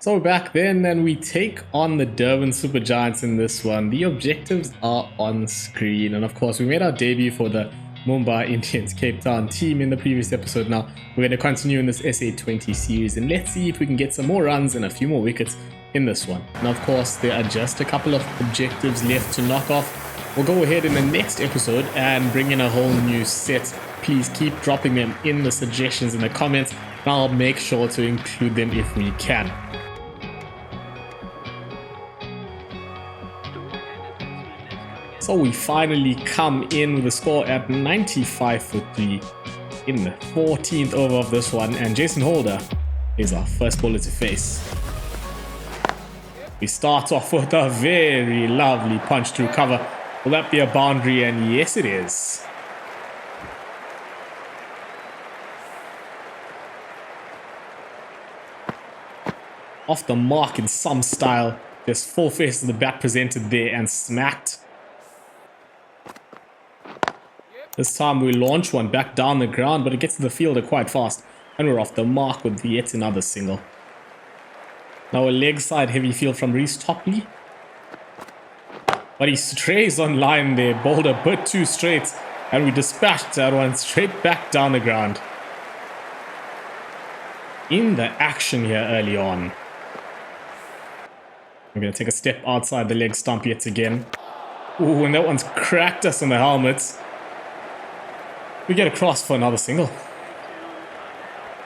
So we're back then and we take on the Durban Super Giants in this one. The objectives are on screen, and of course we made our debut for the Mumbai Indians Cape Town team in the previous episode. Now we're going to continue in this SA20 series and let's see if we can get some more runs and a few more wickets in this one. Now of course there are just a couple of objectives left to knock off. We'll go ahead in the next episode and bring in a whole new set. Please keep dropping them in the suggestions in the comments and I'll make sure to include them if we can. So we finally come in with a score at 95 for 3 in the 14th over of this one, and Jason Holder is our first bowler to face. We start off with a very lovely punch through cover. Will that be a boundary? And yes it is. Off the mark in some style. Just full face of the bat presented there and smacked. This time we launch one back down the ground, but it gets to the fielder quite fast. And we're off the mark with yet another single. Now a leg side heavy field from Reese Topley. But he strays on line there, bowled a bit too straight. And we dispatched that one straight back down the ground. In the action here early on. I'm going to take a step outside the leg stump yet again. Ooh, and that one's cracked us in the helmet. We get across for another single.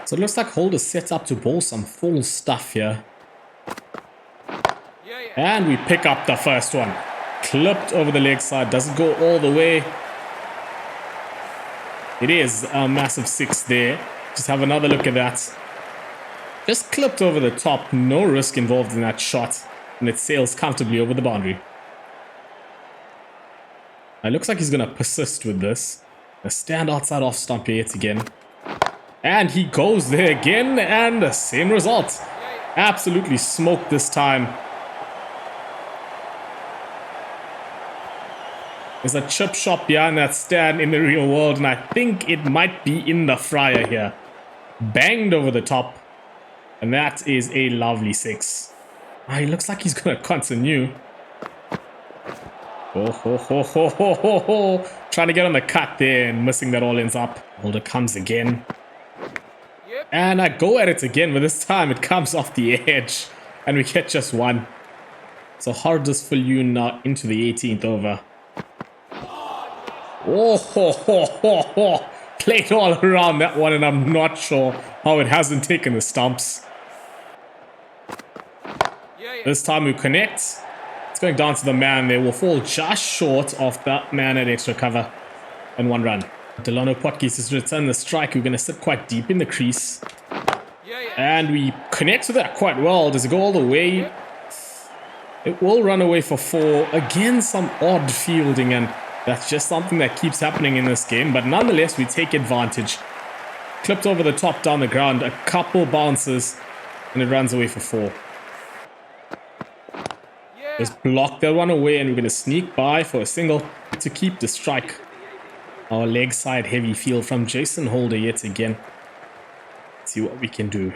So it looks like Holder's set up to bowl some full stuff here. And we pick up the first one. Clipped over the leg side. Doesn't go all the way. It is a massive 6 there. Just have another look at that. Just clipped over the top. No risk involved in that shot. And it sails comfortably over the boundary. It looks like he's going to persist with this. A stand outside off stump here yet again. And he goes there again, and the same result. Absolutely smoked this time. There's a chip shot behind that stand in the real world, and I think it might be in the fryer here. Banged over the top. And that is a lovely 6. He looks like he's going to continue. Oh, ho, ho, ho, ho, ho, ho. Trying to get on the cut there and missing that all ends up. Holder comes again. And I go at it again, but this time it comes off the edge. And we get just one. So hard does for you now into the 18th over. Oh, ho, ho, ho, ho. Played all around that one, and I'm not sure how it hasn't taken the stumps. This time we connect. Going down to the man there, will fall just short of that man at extra cover. And one run. Delano Potgie's has returned the strike. We're going to sit quite deep in the crease. And we connect with that quite well. Does it go all the way? It will run away for 4. Again, some odd fielding, and that's just something that keeps happening in this game. But nonetheless, we take advantage. Clipped over the top down the ground. A couple bounces, and it runs away for 4. Just block that one away, and we're going to sneak by for a single to keep the strike. Our leg side heavy field from Jason Holder yet again. Let's see what we can do.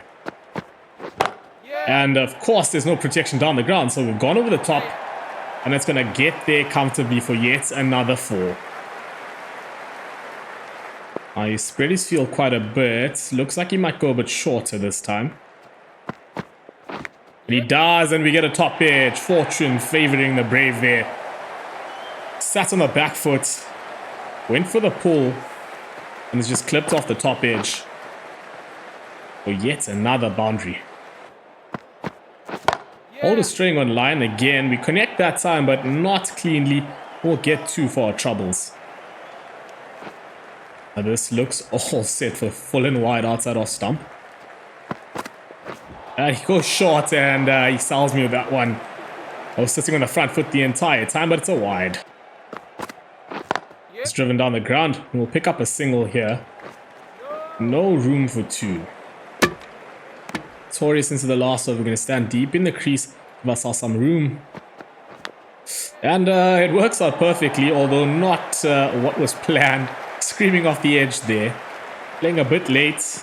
And of course there's no protection down the ground, so we've gone over the top, and it's going to get there comfortably for yet another 4. He spread his field quite a bit. Looks like he might go a bit shorter this time. And he does, and we get a top edge. Fortune favoring the Brave there. Sat on the back foot. Went for the pull. And it's just clipped off the top edge. For yet another boundary. Holder string on line again. We connect that time, but not cleanly. We'll get 2 for our troubles. Now this looks all set for full and wide outside off stump. He goes short, and he sells me with that one. I was sitting on the front foot the entire time, but it's a wide. It's driven down the ground, and we'll pick up a single here. No room for 2. Victorious into the last over. We're going to stand deep in the crease, give ourselves some room. And it works out perfectly, although not what was planned. Screaming off the edge there. Playing a bit late.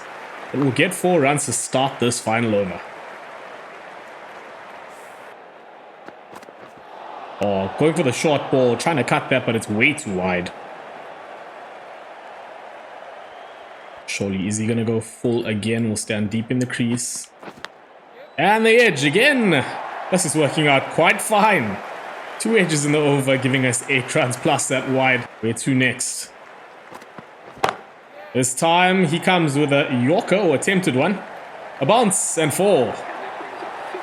But we'll get 4 runs to start this final over. Oh, going for the short ball, trying to cut that, but it's way too wide. Surely, is he going to go full again? We'll stand deep in the crease. And the edge again. This is working out quite fine. 2 edges in the over, giving us 8 runs plus that wide. Where to next? This time, he comes with a Yorker, or attempted one. A bounce and 4.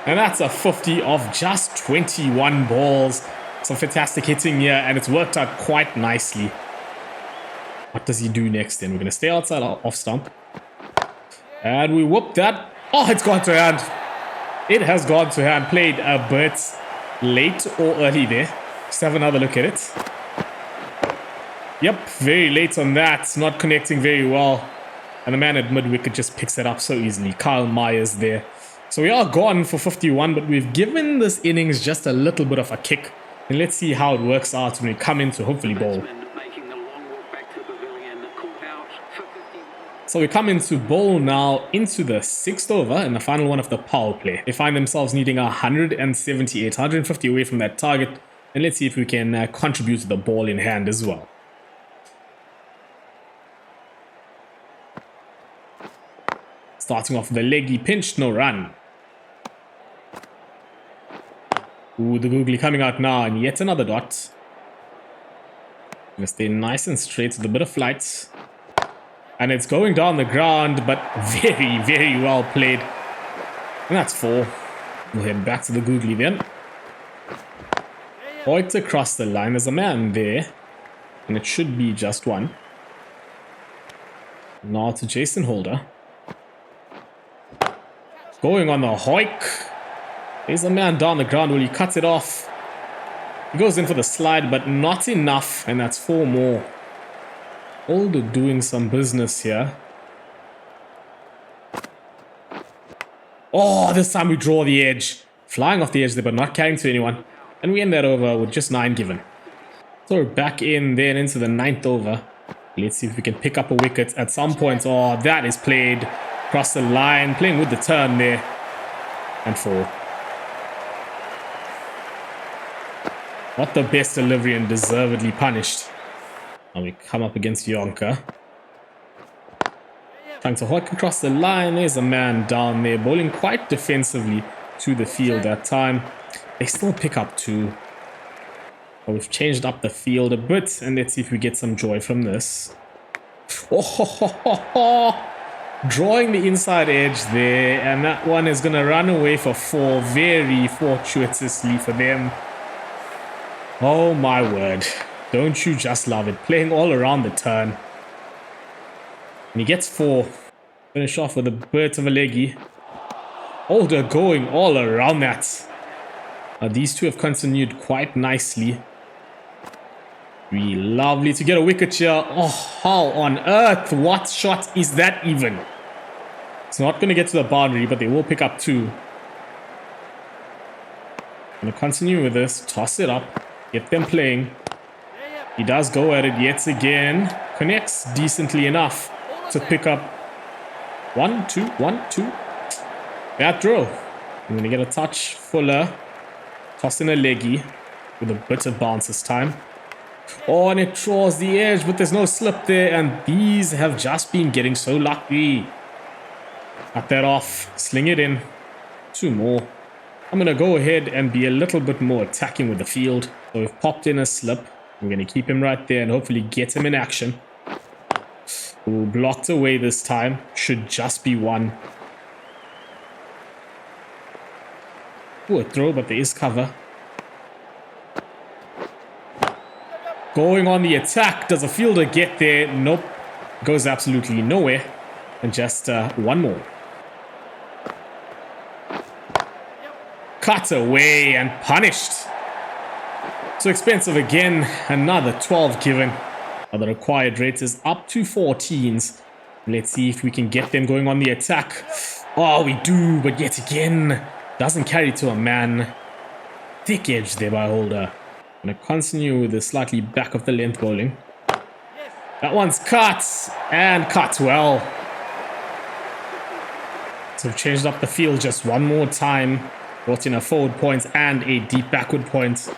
And that's a 50 of just 21 balls. Some fantastic hitting here, and it's worked out quite nicely. What does he do next then? We're going to stay outside off stump. And we whoop that. Oh, it's gone to hand. It has gone to hand. Played a bit late or early there. Just have another look at it. Yep, very late on that. Not connecting very well. And the man at mid-wicket just picks it up so easily. Kyle Myers there. So we are gone for 51, but we've given this innings just a little bit of a kick. And let's see how it works out when we come in to hopefully bowl. So we come into bowl now into the 6th over and the final one of the power play. They find themselves needing 178, 150 away from that target. And let's see if we can contribute to the ball in hand as well. Starting off with the leggy pinch, no run. Ooh, the googly coming out now, and yet another dot. Gonna stay nice and straight with a bit of flight. And it's going down the ground, but very, very well played. And that's 4. We'll head back to the googly then. Point across the line. There's a man there. And it should be just 1. Now to Jason Holder. Going on the hoik. There's a man down the ground. Will he cut it off? He goes in for the slide, but not enough. And that's 4 more. Holder doing some business here. Oh, this time we draw the edge. Flying off the edge there, but not carrying to anyone. And we end that over with just 9 given. So we're back in then into the 9th over. Let's see if we can pick up a wicket at some point. Oh, that is played across the line. Playing with the turn there. And 4. Not the best delivery and deservedly punished. Now we come up against Yonka. Trying to hook across the line. There's a man down there. Bowling quite defensively to the field that time. They still pick up 2. But we've changed up the field a bit. And let's see if we get some joy from this. Oh, ho, ho, ho, ho. Drawing the inside edge there. And that one is going to run away for 4. Very fortuitously for them. Oh my word. Don't you just love it? Playing all around the turn. And he gets 4. Finish off with a bit of a leggy. Holder going all around that. These two have continued quite nicely. Really lovely to get a wicket here. Oh, how on earth? What shot is that even? It's not going to get to the boundary, but they will pick up 2. Going to continue with this. Toss it up. Get them playing. He does go at it yet again. Connects decently enough to pick up 1, 2, 1, 2. Bad throw. I'm going to get a touch. Fuller. Toss in a leggy with a bit of bounce this time. Oh, and it draws the edge, but there's no slip there. And these have just been getting so lucky. Cut that off. Sling it in. 2 more. I'm going to go ahead and be a little bit more attacking with the field. So we've popped in a slip. I'm going to keep him right there and hopefully get him in action. Ooh, blocked away this time. Should just be 1. Ooh, a throw, but there is cover. Going on the attack. Does a fielder get there? Nope. Goes absolutely nowhere. And just 1 more. Cut away and punished. So expensive again. Another 12 given. The required rate is up to 14s. Let's see if we can get them going on the attack. Oh, we do, but yet again, doesn't carry to a man. Thick edge there by Holder. Gonna continue with the slightly back of the length bowling. That one's cut, and cut well. So we've changed up the field just one more time. Brought in a forward point and a deep backward point.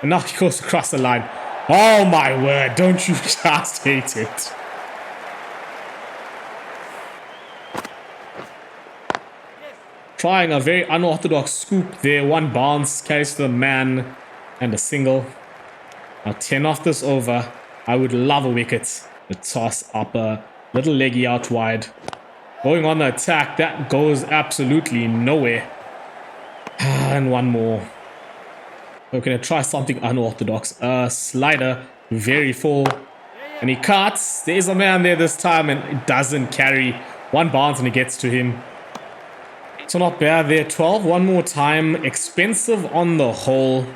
And now he goes across the line. Oh my word, don't you just hate it? Trying a very unorthodox scoop there. One bounce, carries to the man, and a single. Now 10 off this over. I would love a wicket. The toss up a little leggy out wide. Going on the attack, that goes absolutely nowhere. And one more. We're going to try something unorthodox. Slider, very full. And he cuts. There's a man there this time, and it doesn't carry. One bounce and it gets to him. So not bad there. 12, one more time. Expensive on the whole.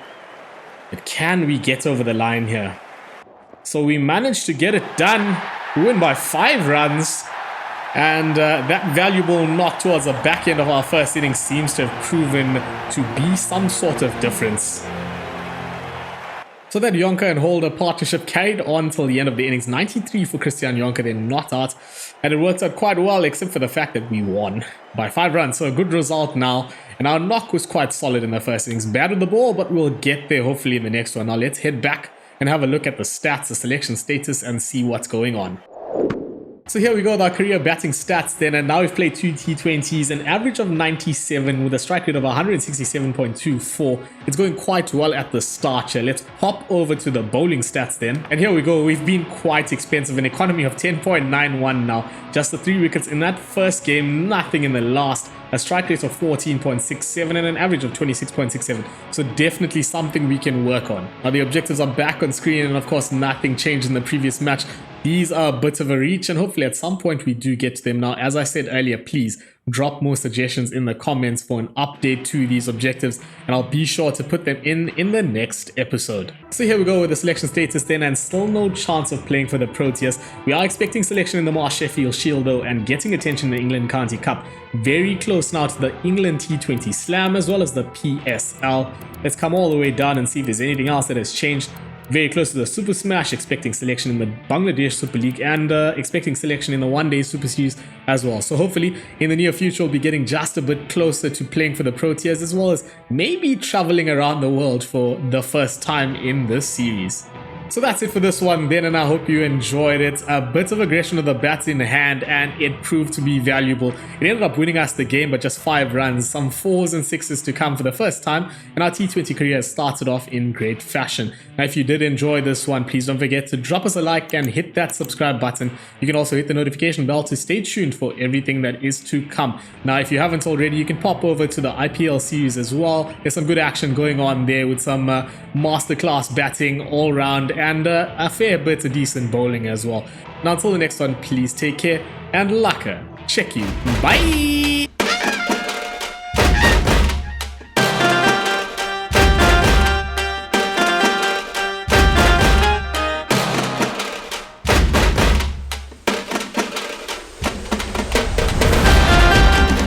But can we get over the line here? So we managed to get it done. We win by 5 runs. And that valuable knock towards the back end of our first innings seems to have proven to be some sort of difference. So that Yonker and Holder partnership carried on till the end of the innings. 93 for Christian Yonker, they're not out. And it worked out quite well, except for the fact that we won by 5 runs. So a good result now. And our knock was quite solid in the first innings. Bad with the ball, but we'll get there hopefully in the next one. Now let's head back and have a look at the stats, the selection status, and see what's going on. So here we go with our career batting stats then, and now we've played 2 T20s, an average of 97 with a strike rate of 167.24. It's going quite well at the start here. Let's pop over to the bowling stats then. And here we go, we've been quite expensive, an economy of 10.91 now. Just the 3 wickets in that first game, nothing in the last. A strike rate of 14.67 and an average of 26.67. So definitely something we can work on. Now the objectives are back on screen, and of course nothing changed in the previous match. These are a bit of a reach, and hopefully at some point we do get to them. Now, as I said earlier, please drop more suggestions in the comments for an update to these objectives, and I'll be sure to put them in the next episode. So here we go with the selection status then, and still no chance of playing for the Proteas. We are expecting selection in the Marsh Sheffield Shield though, and getting attention in the England County Cup. Very close now to the England T20 Slam as well as the PSL. Let's come all the way down and see if there's anything else that has changed. Very close to the Super Smash, expecting selection in the Bangladesh Super League, and expecting selection in the One Day Super Series as well. So hopefully in the near future we'll be getting just a bit closer to playing for the Proteas, as well as maybe traveling around the world for the first time in this series. So that's it for this one then, and I hope you enjoyed it. A bit of aggression with the bats in hand, and it proved to be valuable. It ended up winning us the game, but just 5 runs, some 4s and 6s to come for the first time, and our T20 career has started off in great fashion. Now if you did enjoy this one, please don't forget to drop us a like and hit that subscribe button. You can also hit the notification bell to stay tuned for everything that is to come. Now if you haven't already, you can pop over to the IPL series as well. There's some good action going on there with some masterclass batting all round, and a fair bit of decent bowling as well. Now until the next one, please take care and laka. Check you. Bye!